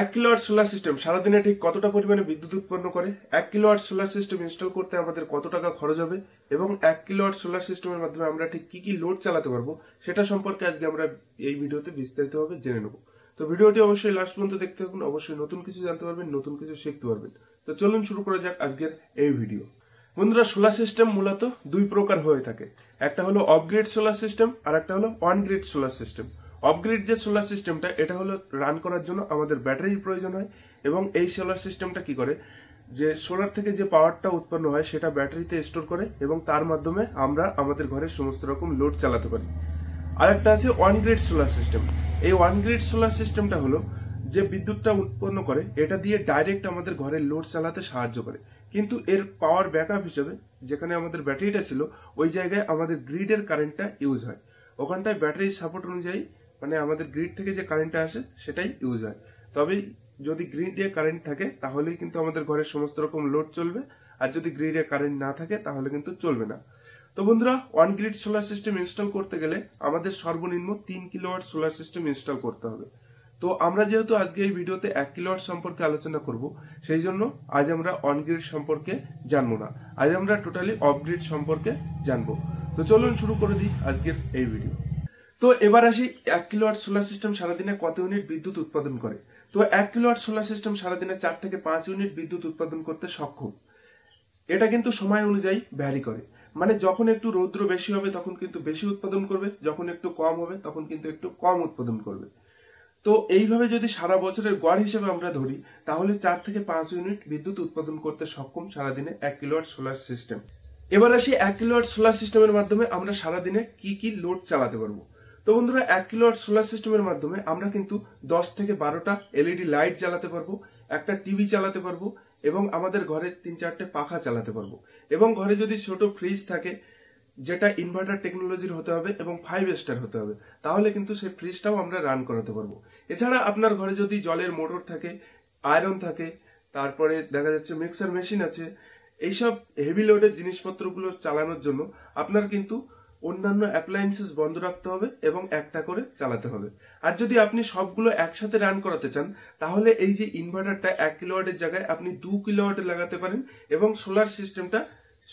এক kilowatt solar system সারাদিনে ঠিক কতটা পরিমাণে বিদ্যুৎ উৎপন্ন করে, 1 কিলোওয়াট সোলার সিস্টেম ইনস্টল করতে আমাদের কত টাকা খরচ হবে এবং 1 কিলোওয়াট সোলার সিস্টেমের মাধ্যমে আমরা ঠিক কি কি লোড চালাতে পারবো সেটা সম্পর্কে আজকে আমরা এই ভিডিওতে বিস্তারিতভাবে জেনে নেব। তো ভিডিওটি অবশ্যই লাস্ট পর্যন্ত দেখতে থাকুন, অবশ্যই নতুন কিছু জানতে পারবেন, নতুন কিছু শিখতে পারবেন। তো চলুন শুরু করা যাক আজকের এই ভিডিও। বন্ধুরা, সোলার সিস্টেম মূলত দুই প্রকার হয়ে থাকে। একটা হলো অফ গ্রিড সোলার সিস্টেম আর একটা হলো on grid solar system. Of grid যে সোলার সিস্টেমটা, এটা হলো রান করার জন্য আমাদের ব্যাটারির প্রয়োজন হয় এবং এই সোলার সিস্টেমটা কি করে, যে সোলার থেকে যে পাওয়ারটা উৎপন্ন হয় সেটা ব্যাটারিতে স্টোর করে এবং তার মাধ্যমে আমরা আমাদের ঘরের সমস্ত রকম লোড চালাতে পারি। আরেকটা আছে ওয়ান গ্রিড সোলার সিস্টেম। এই ওয়ান গ্রিড সোলার সিস্টেমটা হলো যে বিদ্যুৎটা উৎপন্ন করে এটা দিয়ে ডাইরেক্ট আমাদের ঘরের লোড চালাতে সাহায্য করে, কিন্তু এর পাওয়ার ব্যাকআপ হিসেবে যেখানে আমাদের ব্যাটারিটা ছিল ওই জায়গায় আমাদের গ্রিডের কারেন্টটা ইউজ হয়। ওখানটায় ব্যাটারির সাপোর্ট অনুযায়ী মানে আমাদের গ্রিড থেকে যে কারেন্টটা আসে সেটাই ইউজ হয়। তবে যদি গ্রিডে কারেন্ট থাকে তাহলেই কিন্তু আমাদের ঘরের সমস্ত রকম লোড চলবে, আর যদি গ্রিডে কারেন্ট না থাকে তাহলে কিন্তু চলবে না। তো বন্ধুরা, one grid solar system install করতে গেলে আমাদের সর্বনিম্ন 3 কিলোওয়াট সোলার সিস্টেম ইনস্টল করতে হবে। তো আমরা যেহেতু আজকে এই ভিডিওতে 1 কিলোওয়াট সম্পর্কে আলোচনা করব, সেই জন্য আজ আমরা অন গ্রিড সম্পর্কে জানবো না, আজ আমরা টোটালি অফ গ্রিড সম্পর্কে জানবো। তো চলুন শুরু করে দিই আজকের এই ভিডিও। তো এবার আসি 1 কিলোওয়াট সোলার সিস্টেম সারাদিনে কত ইউনিট বিদ্যুৎ উৎপাদন করে। তো 1 কিলোওয়াট সোলার সিস্টেম সারাদিনে 4 থেকে 5 ইউনিট বিদ্যুৎ উৎপাদন করতে সক্ষম। এটা কিন্তু সময় অনুযায়ী ভ্যারি করে, মানে যখন একটু রৌদ্র বেশি হবে তখন কিন্তু বেশি উৎপাদন করবে, যখন একটু কম হবে তখন কিন্তু একটু কম উৎপাদন করবে। তো এইভাবে যদি সারা বছরের গড় হিসেবে আমরা ধরি তাহলে 4 থেকে 5 ইউনিট বিদ্যুৎ উৎপাদন করতে সক্ষম সারাদিনে 1 কিলোওয়াট সোলার সিস্টেম। এবার আসি 1 কিলোওয়াট সোলার সিস্টেমের মাধ্যমে আমরা সারাদিনে কি কি লোড চালাতে পারবো। তো বন্ধুরা, 1 কিলোওয়াট সোলার সিস্টেমের মাধ্যমে আমরা কিন্তু 10 থেকে 12টা এলইডি লাইট জ্বালাতে পারবো, একটা টিভি চালাতে পারবো এবং আমাদের ঘরে 3-4টে পাখা চালাতে পারবো। এবং ঘরে যদি ছোট ফ্রিজ থাকে যেটা ইনভার্টার টেকনোলজির হতে হবে এবং 5 স্টার হতে হবে, তাহলে কিন্তু সেই ফ্রিজটাও আমরা রান করাতে পারবো। এছাড়া আপনার ঘরে যদি জলের মোটর থাকে, আয়রন থাকে, তারপরে দেখা যাচ্ছে মিক্সার মেশিন আছে, এইসব হেভি লোডের জিনিসপত্রগুলো চালানোর জন্য আপনার কিন্তু অন্যান্য অ্যাপ্লায়েন্সেস বন্ধ রাখতে হবে এবং একটা করে চালাতে হবে। আর যদি আপনি সবগুলো একসাথে রান করাতে চান তাহলে এই যে ইনভার্টারটা 1 কিলোওয়াটের জায়গায় আপনি 2 কিলোওয়াটে লাগাতে পারেন এবং সোলার সিস্টেমটা,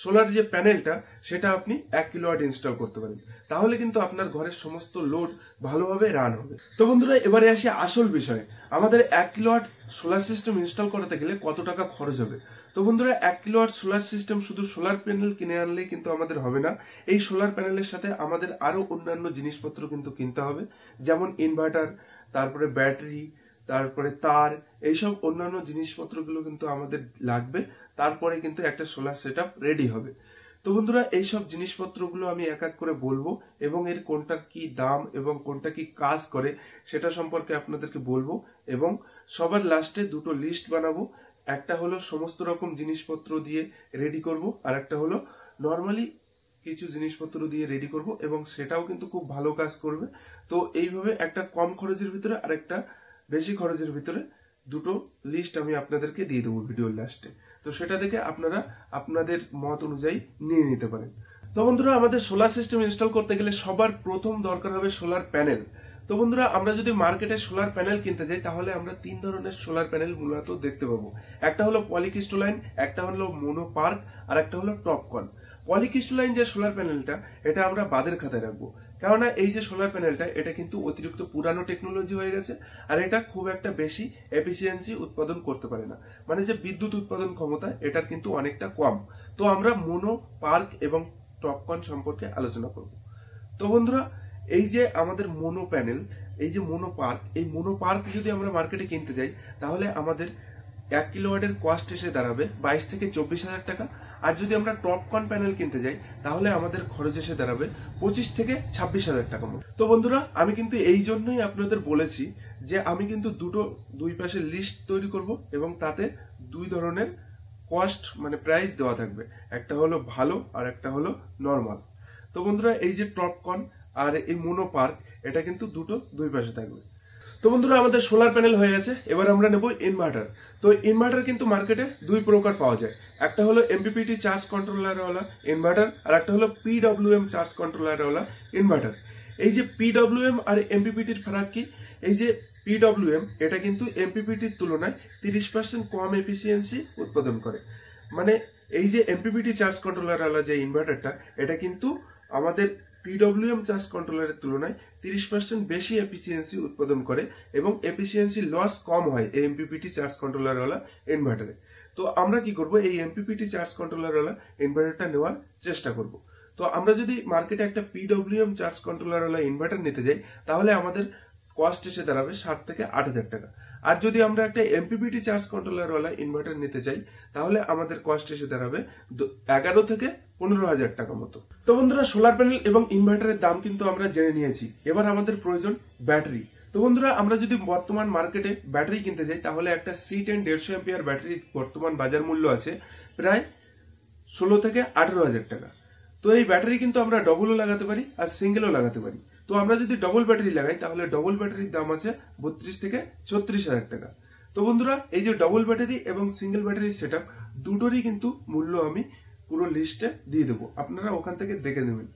সোলার যে প্যানেলটা সেটা আপনি 1 কিলোওয়াট ইনস্টল করতে পারেন। তাহলে কিন্তু আপনার ঘরের সমস্ত লোড ভালোভাবে রান হবে। তো বন্ধুরা, এবারে আসি আসল বিষয়, আমাদের 1 কিলোওয়াট সোলার সিস্টেম ইনস্টল করাতে গেলে কত টাকা খরচ হবে। তো বন্ধুরা, 1 কিলোওয়াট সোলার সিস্টেম শুধু সোলার প্যানেল কিনে আনলেই কিন্তু আমাদের হবে না। এই সোলার প্যানেলের সাথে আমাদের আরো অন্যান্য জিনিসপত্র কিন্তু কিনতে হবে, যেমন ইনভার্টার, তারপরে ব্যাটারি, তারপরে তার, এইসব অন্যান্য জিনিসপত্রগুলো কিন্তু আমাদের লাগবে। তারপরে কিন্তু একটা সোলার সেটআপ রেডি হবে। তো বন্ধুরা, এইসব জিনিসপত্রগুলো আমি এক এক করে বলবো এবং এর কোনটার কি দাম এবং কোনটা কি কাজ করে সেটা সম্পর্কে আপনাদেরকে বলবো এবং সবার লাস্টে দুটো লিস্ট বানাবো। একটা হলো সমস্ত রকম জিনিসপত্র দিয়ে রেডি করব, আর একটা হলো নর্মালি কিছু জিনিসপত্র দিয়ে রেডি করব এবং সেটাও কিন্তু খুব ভালো কাজ করবে। তো এইভাবে একটা কম খরচের ভিতরে আর একটা বেশি খরচের ভিতরে দুটো লিস্ট আমি আপনাদেরকে দিয়ে দেবো ভিডিওর লাস্টে। তো সেটা দেখে আপনারা আপনাদের মত অনুযায়ী নিয়ে নিতে পারেন। তো বন্ধুরা, আমাদের সোলার সিস্টেম ইনস্টল করতে গেলে সবার প্রথম দরকার হবে সোলার প্যানেল। তো বন্ধুরা, আমরা যদি মার্কেটে সোলার প্যানেল কিনতে যাই তাহলে আমরা 3 ধরনের সোলার প্যানেল মূলত দেখতে পাবো। একটা হলো পলিক্রিস্টালাইন, একটা হলো মোনো পার্ক, আর একটা হলো টপকন। পলিক্রিস্টালাইন যে সোলার প্যানেলটা, এটা আমরা বাদের খাতায় রাখবো, কেননা এই যে সোলার প্যানেলটা এটা কিন্তু অতিরিক্ত পুরানো টেকনোলজি হয়ে গেছে আর এটা খুব একটা বেশি এফিসিয়েন্সি উৎপাদন করতে পারে না, মানে যে বিদ্যুৎ উৎপাদন ক্ষমতা এটার কিন্তু অনেকটা কম। তো আমরা মোনো পার্ক এবং টপকন সম্পর্কে আলোচনা করব। তো বন্ধুরা, এই যে আমাদের মোনো প্যানেল, এই যে মোনো পার্ক, এই মোনো পার্ক যদি আমরা মার্কেটে কিনতে যাই তাহলে আমাদের 1 কিলোওয়াটের কস্ট এসে দাঁড়াবে 22 থেকে 24,000 টাকা। আর যদি আমরা টপকন প্যানেল কিনতে যাই তাহলে আমাদের খরচ এসে দাঁড়াবে 25 থেকে 26,000 টাকা মতো। তো বন্ধুরা, আমি কিন্তু এই জন্যই আপনাদের বলেছি যে আমি কিন্তু দুই পাশে লিস্ট তৈরি করব এবং তাতে 2 ধরনের কস্ট মানে প্রাইস দেওয়া থাকবে, একটা হলো ভালো আর একটা হলো নর্মাল। তো বন্ধুরা, এই যে টপকন আর এই মোনো পার্ক এটা কিন্তু দুই পাশে থাকবে। তো বন্ধুরা, আমাদের সোলার প্যানেল হয়ে গেছে, এবার আমরা নেব ইনভার্টার। তো ইনভার্টার কিন্তু মার্কেটে 2 প্রকার পাওয়া যায়, একটা হলো এমপিপিটি চার্জ কন্ট্রোলারওয়ালা ইনভার্টার আর একটা হলো পিডব্লিউএম চার্জ কন্ট্রোলারওয়ালা ইনভার্টার। এই যে পিডব্লিউএম আর এমপিপিটির ফারাক কি? এই যে পিডব্লিউএম এটা কিন্তু এমপিপিটির তুলনায় 30% কম এফিসিয়েন্সি উৎপাদন করে। মানে এই যে এমপিপিটি চার্জ কন্ট্রোলার ওয়ালা যে ইনভার্টারটা, এটা কিন্তু আমাদের পিডব্লিউএম চার্জ কন্ট্রোলারের তুলনায় 30% বেশি এফিসিয়েন্সি উৎপাদন করে এবং এফিসিয়েন্সি লস কম হয় এই এমপিপিটি চার্জ কন্ট্রোলার ওয়ালা ইনভার্টারে। তো আমরা কি করব, এই এমপিপিটি চার্জ কন্ট্রোলার ওয়ালা ইনভার্টারটা নেওয়ার চেষ্টা করব। তো আমরা যদি মার্কেটে একটা পিডব্লিউএম চার্জ কন্ট্রোলার ওয়ালা ইনভার্টার নিতে যাই, তাহলে আমাদের কস্ট এসে দাঁড়াবে 7 থেকে 8,000 টাকা। আর যদি আমরা একটা এমপিপিটি চার্জ কন্ট্রোলার ওয়ালা ইনভার্টার নিতে চাই, তাহলে আমাদের কস্ট এসে দাঁড়াবে 11 থেকে 15,000 টাকা মতো। তো বন্ধুরা, সোলার প্যানেল এবং ইনভার্টারের দাম কিন্তু আমরা জেনে নিয়েছি। এবার আমাদের প্রয়োজন ব্যাটারি। তো বন্ধুরা, আমরা যদি বর্তমান মার্কেটে ব্যাটারি কিনতে যাই, তাহলে একটা C10 150 অ্যাম্পিয়ার ব্যাটারির বর্তমান বাজার মূল্য আছে প্রায় 16 থেকে 18,000 টাকা। তো এই ব্যাটারি কিন্তু আমরা ডবলও লাগাতে পারি আর সিঙ্গেলও লাগাতে পারি। তো আমরা যদি ডবল ব্যাটারি লাগাই, তাহলে ডবল ব্যাটারির দাম আছে 32 থেকে 36,000 টাকা। তো বন্ধুরা, এই যে ডবল ব্যাটারি এবং সিঙ্গেল ব্যাটারির সেটআপ দুটোরই কিন্তু মূল্য আমি পুরো লিস্টে দিয়ে দেবো, আপনারা ওখান থেকে দেখে নেবেন।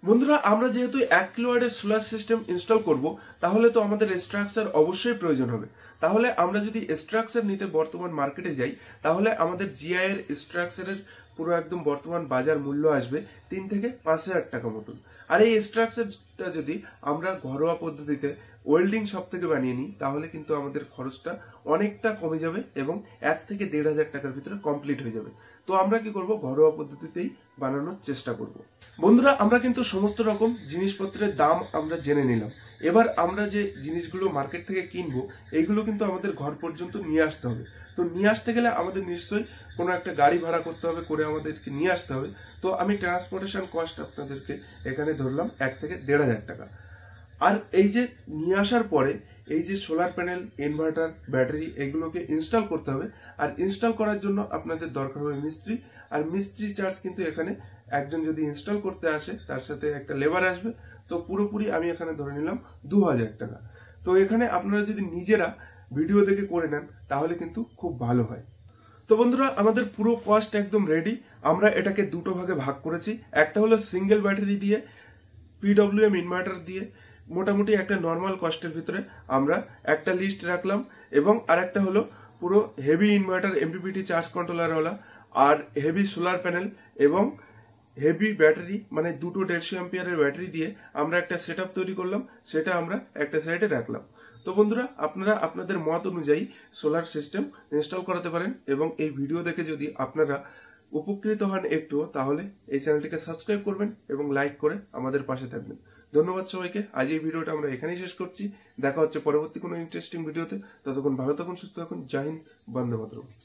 বন্ধুরা, আমরা যেহেতু 1 কিলোওয়াটের সোলার সিস্টেম ইনস্টল করব, তাহলে তো আমাদের স্ট্রাকচার অবশ্যই প্রয়োজন হবে। তাহলে আমরা যদি স্ট্রাকচার নিতে বর্তমান মার্কেটে যাই, তাহলে আমাদের জিআই এর স্ট্রাকচারের পুরো একদম বর্তমান বাজার মূল্য আসবে 3 থেকে 5,000 টাকা মতন। আর এই স্ট্রাকচারটা যদি আমরা ঘরোয়া পদ্ধতিতে ওয়েল্ডিং শপ থেকে বানিয়ে নিই, তাহলে কিন্তু আমাদের খরচটা অনেকটা কমে যাবে এবং 1 থেকে 1,500 টাকার ভিতরে কমপ্লিট হয়ে যাবে। তো আমরা কি করব, ঘরোয়া পদ্ধতিতেই বানানোর চেষ্টা করব। বন্ধুরা, আমরা কিন্তু সমস্ত রকম জিনিসপত্রের দাম আমরা জেনে নিলাম। এবার আমরা যে জিনিসগুলো মার্কেট থেকে কিনবো, এইগুলো কিন্তু আমাদের ঘর পর্যন্ত নিয়ে আসতে হবে। তো নিয়ে আসতে গেলে আমাদের নিশ্চয়ই কোনো একটা গাড়ি ভাড়া করতে হবে, করে আমাদেরকে নিয়ে আসতে হবে। তো আমি ট্রান্সপোর্টেশন কস্ট আপনাদেরকে এখানে ধরলাম 1 থেকে 1,500 টাকা। আর এই যে নিয়ে আসার পরে এই যে সোলার প্যানেল, ইনভার্টার, ব্যাটারি এগুলোকে ইনস্টল করতে হবে। আর ইনস্টল করার জন্য আপনাদের দরকার হবে মিস্ত্রি। আর মিস্ত্রি চার্জ কিন্তু এখানে একজন যদি ইনস্টল করতে আসে, তার সাথে একটা লেবার আসবে। তো পুরোপুরি আমি এখানে ধরে নিলাম 2,000 টাকা। তো এখানে আপনারা যদি নিজেরা ভিডিও দেখে করে নেন, তাহলে কিন্তু খুব ভালো হয়। তো বন্ধুরা, আমাদের পুরো কস্ট একদম রেডি। আমরা এটাকে দুটো ভাগে ভাগ করেছি। একটা হলো সিঙ্গেল ব্যাটারি দিয়ে, পিডব্লিউএম ইনভার্টার দিয়ে মোটামুটি একটা নর্মাল কস্টের ভিতরে আমরা একটা লিস্ট রাখলাম। এবং আরেকটা হলো পুরো heavy inverter, MPPT charge controller ওয়ালা, আর হেভি সোলার প্যানেল এবং হেভি ব্যাটারি, মানে দুটো 150 অ্যাম্পিয়ারের ব্যাটারি দিয়ে আমরা একটা সেটআপ তৈরি করলাম। সেটা আমরা একটা সাইডে রাখলাম। তো বন্ধুরা, আপনারা আপনাদের মত অনুযায়ী সোলার সিস্টেম ইনস্টল করাতে পারেন। এবং এই ভিডিও দেখে যদি আপনারা উপকৃত হন একটু, তাহলে এই চ্যানেলটিকে সাবস্ক্রাইব করবেন এবং লাইক করে আমাদের পাশে থাকবেন। ধন্যবাদ সবাইকে। আজ এই ভিডিওটা আমরা এখানেই শেষ করছি। দেখা হচ্ছে পরবর্তী কোনো ইন্টারেস্টিং ভিডিওতে। ততক্ষণ ভালো থাকুন, সুস্থ থাকুন। জয় হিন্দ, বন্দে মাতরম।